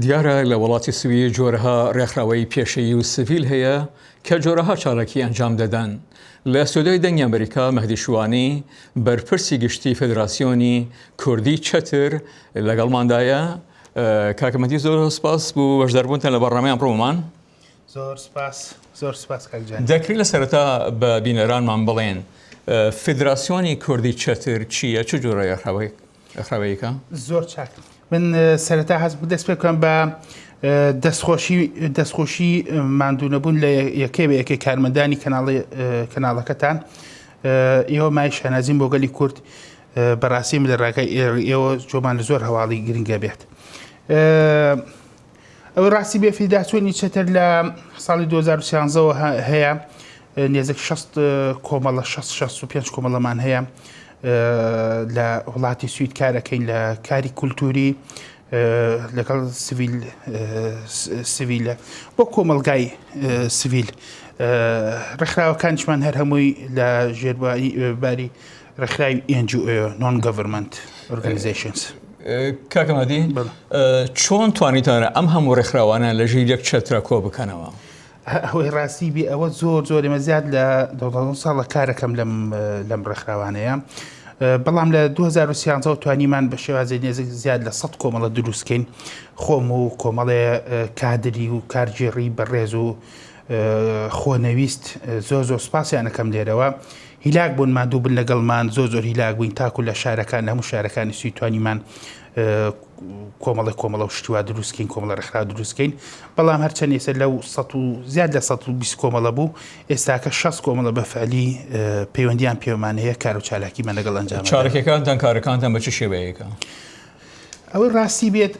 دیارە لە وڵاتی سوی جۆرەها ڕێکخراوەی پێشەیی و سڤیل هەیە کە جۆرەها چالاکی ئەنجام دەدەن. لە سودای دەنگی ئەمریکا مەهدی شوانی بەرپرسی گشتی فدراسیۆنی کوردی چەتر لەگەڵماندایە. کاکە مەهدی زۆر سپاس بوو بەشداربوونتان لە بەڕنامەی ئەمڕۆمان. زۆر سپاس کاکجان. دەکری لە سەرەتا بە بینەرانمان بڵێن فدراسیۆنی کوردی چەتر چییە؟ چ جۆرە ڕێکخراوەیەکە؟ زۆر چاک. من سەرەتا هەست بوو دەست پێ بکەم بە دەستخۆشی ماندوونەبوون لە یەکێکی کارمەندانی کەناڵەکەتان. ئێوە مای شانازیم بۆ گەلی کورد بەڕاستیم لە ڕاگای ئێوە جۆمان لە زۆر هەواڵی گرنگە بێت. ئەوە ڕاستی بێ فیدراسیۆنی چەتر لە ساڵی 2013 هەیە، نێزێک 60 کۆمەڵە 65 کۆمەڵەمان هەیە لە وڵاتی سوید کارەکەین لە کاری کولتوری لەگەڵ سڤیلە بۆ کۆمەلگای سڤیل. ڕێکخراوەکانیشمان هەر هەمووی لە ژێرباری ڕێکخراوی NGO Non Government Organizations. کاکە مەهدی چۆن توانیتانە ئەم هەموو ڕێکخراوانە لە ژێر یەک چەترە کۆ بکەنەوە؟ ئەوەی ڕاستی بێ ئەوە زۆر ئێمە زیاد لە 12 ساڵە کارەکەم لەم ڕێکخراوانەیە، بەڵام لە 2013 توانیمان بە شێوازی نێزێک زیاد لە 100 کۆمەڵە دروستکەین. خۆم و کۆمەڵێ کادری و کارگێڕی بەڕێز و خۆنەویست زۆر سپاسیانەکەم لێرەوە. هیلاک بوون مادوو بن لەگەڵمان، زۆر هیلاک بووین تاکو لە شارەکان هەموو شارەکانی سوی توانیمان کۆمەڵە شتیوا دروستکەین، کۆمەڵە ڕێکخراو دروستکەین. بەڵام هەرچەند ئێستا لەو زیاد لە 120 کۆمەڵە بوو، ئێستاکە 60 کۆمەڵە بەفعلی پەیوەندیان پێوەمان هەیە کار و چالاکیمان لەگەڵ ئەنجام. چارەکەکانتان کارەکانتان بە چ شێوەیەکە؟ ئەوەی ڕاستی بێت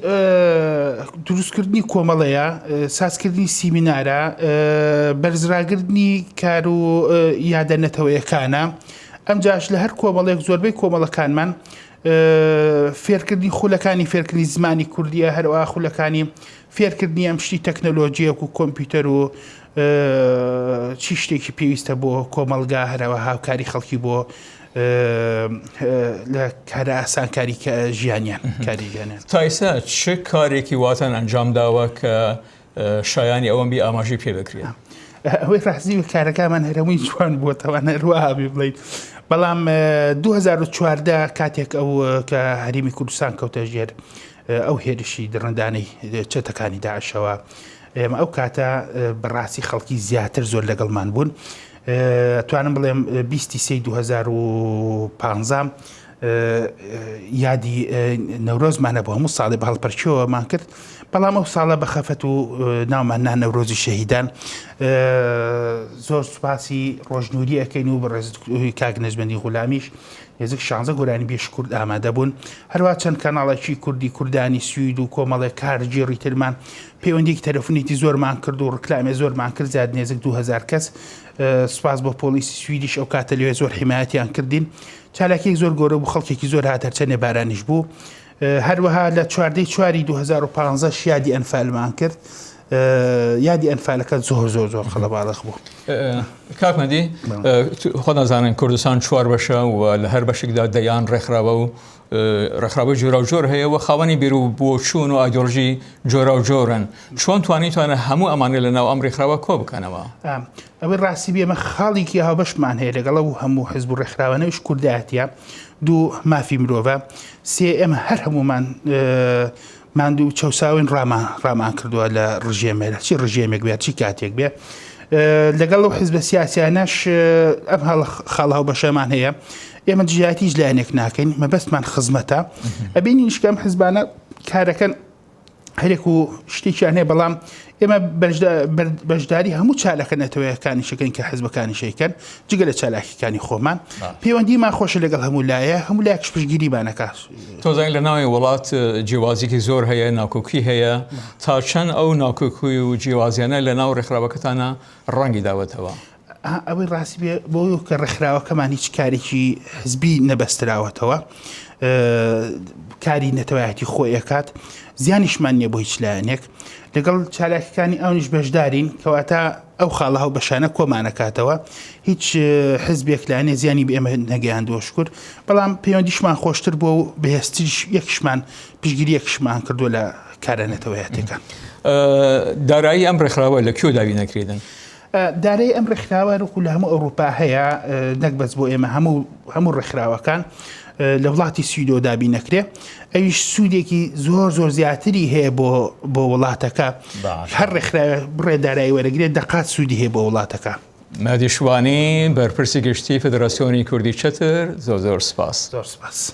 دروستکردنی کۆمەڵەیە، سازکردنی سیمینارە، بەرزراگرتنی کار و یادە نەتەوەیەکانە. ئەم جاش لە هەر کۆمەڵێک زۆربەی کۆمەڵەکانمان فێرکردنی خولەکانی فێرکردنی زمانی کوردیە، هەروەها خولەکانی فێرکردنی ئەم شتی تەکنەلۆژیەک و کۆمپیوتەر و چی شتێکی پێویستە بۆ کۆمەلگا، هەرەوە هاوکاری خەڵکی بۆ لە کارە ئاسانکاری ژیانیان کاری ژیانیان. تا ئێستا چ کارێکی واتان ئەنجام داوە کە شایانی ئەوەم بی ئاماژەی پێ بکرێت؟ ئەوەی ڕاستی کارەکەمان هەرەمووی جوان بووەتەوە هەروەها بڵێیت. بەڵام 2014 کاتێک ئەو کە هەرێمی کوردستان کەوتە ژێر ئەو هێرشی دڕندانەی چەتەکانی داعشەوە، ئێمە ئەو کاتە بەڕاستی خەڵکی زیاتر زۆر لەگەڵمان بوون. توانم بڵێم 23 2015 یادی نەورۆزمانە بۆ هەموو ساڵی بە هەڵپەرچیەوەمان کرد. بەڵام ئەو ساڵە بە خەفەت و ناومان نەورۆزی شەهیدان. زۆر سوپاسی ڕۆژنووری ئەەکەین و بەڕێز کاک نەجمەندی غولامیش نێزێک 16 گۆرانی بێش کورد ئامادە بوون. هەروە چەند کەناڵێکی کوردانی سوید و کۆمەڵێ کارگێڕی ترمان پەیوەندیی تەلەفۆنێتی زۆرمان کرد و ڕکلامێ زۆرمان کرد، زیاد نێزێک 2000 کەس. سوپاس بۆ پۆلیسی سویدیش ئەو کاتە لێوێ زۆر حیمایەتیان کردین. چالاکیەک زۆر گەورە بوو، خەڵکێکی زۆر هات هەرچەندێ بارانیش بوو. هەروەها لە 14 2015 یادی ئەنفالمان کرد. یادی ئەنفالەکە زۆر خەڵەباڵغ بوو. کاک مەهدی خۆ نازانن کوردستان 4 بەشە و لە هەر بەشێکدا دەیان ڕێکخراوە و ڕێکخراوە جۆرا و جۆر هەیە و خاوەنی بیر و بۆ چوون و ئایدۆلۆژی جۆرا و جۆرن. چۆن توانیتوانە هەموو ئەمانە لەناو ئەم ڕێکخراوە کۆ بکەنەوە؟ ئەوەی ڕاستی بێمە خاڵێکی هاوبەشمان هەیە لەگەڵ و هەموو حزب و ڕێکخراوانەوەش کوردایەتە. دوو مافی مرۆڤە، سێ ئێمە هەر هەمومان ماندوو چەساوین ڕامان کردووە لە ڕژێمێرە، چی ڕژێمێک بێت چی کاتێک بێ. لەگەڵ و حزبە سیاسیانەش ئەم خاڵ هاوبەشەمان هەیە. ئێمە دژایەتیش لایەنێک ناکەین، مەبەستمان خزمەتە. ئەبینی نیشکەم حزبانە کارەکەن هەرێک و شتێکیان هەیە، بەڵام ئێمە بەشداری هەموو چالەکە نەتەوەیەکانی شەکەین کە حزبەکانی شەیکەن جگە لە چالاکیەکانی خۆمان. پەیوەندیمان خۆشە لەگەڵ هەموو لایە، هەموو لایەکش پشتگیریمانەکە. تۆزانین لە ناوی وڵات جیاوازێکی زۆر هەیە، ناوکۆکی هەیە، تا چەند ئەو ناوکۆکی و جیاوازیانە لە ناو ڕێکخراوەکەتانە ڕەنگی داوەتەوە؟ ئەوەی ڕاستی بێ بۆ کە ڕێکخراوەکەمان هیچ کارێکی حزبی نەبەستراوەتەوە، کاری نەتەوەیەتی خۆی ئەکات، زیانیشمان نییە بۆ هیچ لایەنێک. لەگەڵ چالاکیەکانی ئەوනිش بەشدارین کەواتە ئەو خاڵە هەو بەشانە کۆمانەکاتەوە. هیچ حزبێک لایەنێ زیانی بە ئێمە نەگەیاندووە شکر، بەڵام پەیوەندیشمان خۆشتر بۆ و بەهێزتریش یەکشمان پشگیری یەکشمان کردووە لە کارانەتەوەیەتەکان. دارایی ئەم ڕێکخراوە لە کوێ داوی نەکرێتن؟ دارەی ئەم ڕێکخراوە لە هەموو ئەوروپا هەیە، نەک بەس بۆ ئێمە هەموو ڕێکخراوەکان لە وڵاتی سویدۆ دابی نەکرێ. ئەویش سوودێکی زۆر زیاتری هەیە بۆ وڵاتەکە. هەر ڕێکخراوە بڕێ دارایی وەرەگرێت دەقات سوودی هەیە بۆ وڵاتەکە. مەهدی شوانی بەرپرسی گشتی فدراسیۆنی کوردی چەتر، زۆر سپاس. زۆر سپاس.